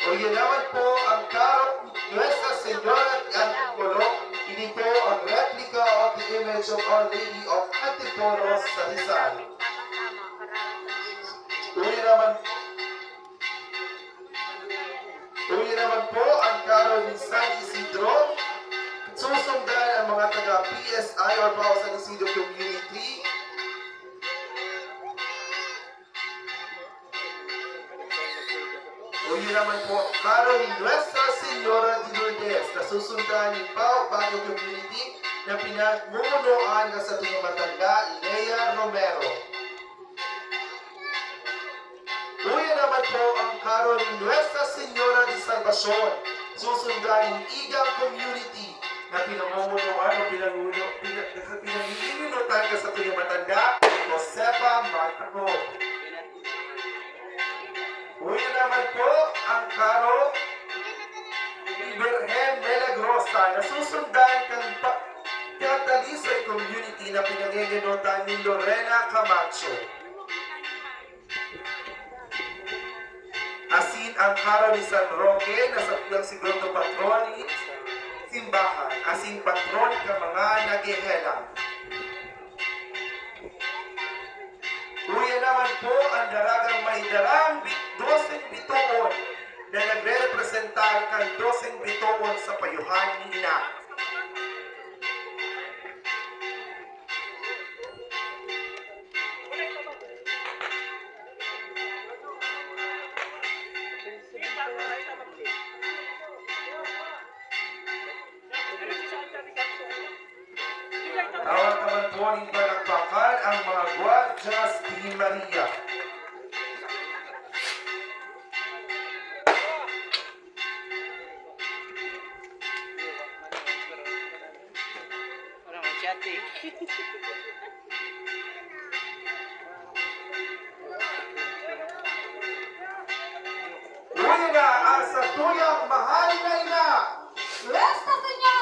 O yan naman po ang Carol Nuestra Senora de Antipolo. Ini po ang replica of the image of Our Lady of Antipolo sa Rizal. Uli naman po ang Carol ni San Isidro. Susundan ang mga taga-PSI or Pao San Isidro Community. Uli naman po, Carol ni Nuestra Senora de Lourdes na susundan ni Pao Bago Community na pinagmumunuan ng sa tumatanda, Lea Romero. Uli naman po ang Carol ni Nuestra Senora de Salvacion, susundan ni Igang Community na pinamumunuan o pinamumunutan ka sa tumatanda, Josefa Martaco. Uli naman po ang Carol ni Virgen Milagrosa na susundan kang Talisay Community na pinagigenotan ni Lorena Camacho. Asin ang Carol ni San Roque na sa Sigurdo Patroni Simbahan. Asin patron ka mga nagihelang. Uya naman po ang daragang may darang 12 bituon na nagre-representar kang 12 bituon sa payuhan ni Ina. Tawag naman po ng palakpakan ang mga Guardias ni Maria. Uwi na ang sa tuyang mahal na ina. Nuestra Señora